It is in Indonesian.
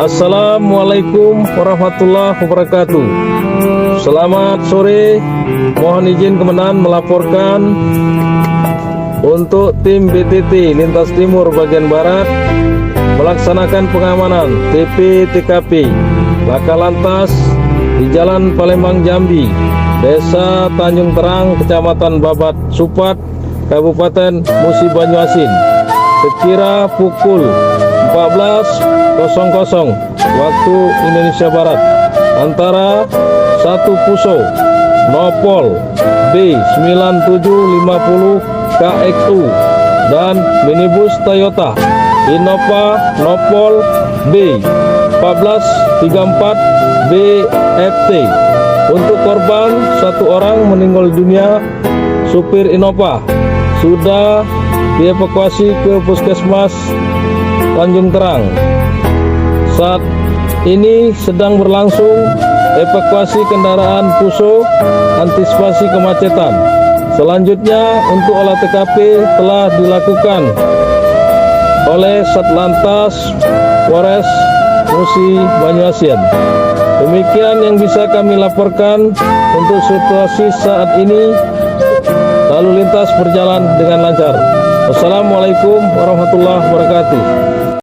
Assalamualaikum warahmatullahi wabarakatuh. Selamat sore, mohon izin Kementerian melaporkan untuk tim BTT Lintas Timur bagian Barat melaksanakan pengamanan TP/TKP Laka Lantas di Jalan Palembang Jambi, Desa Tanjung Terang, Kecamatan Babat Supat, Kabupaten Musi Banyuasin, sekira pukul 14.00 waktu Indonesia Barat, antara satu Puso Nopol B9750 KXU dan minibus Toyota Innova Nopol B1434 BFT. Untuk korban, satu orang meninggal dunia. Supir Innova sudah dievakuasi ke Puskesmas Tanjung Terang. Saat ini sedang berlangsung evakuasi kendaraan Puso antisipasi kemacetan. Selanjutnya untuk olah TKP telah dilakukan oleh Satlantas Polres Musi Banyuasin. Demikian yang bisa kami laporkan untuk situasi saat ini. Lalu lintas berjalan dengan lancar. Wassalamualaikum warahmatullahi wabarakatuh.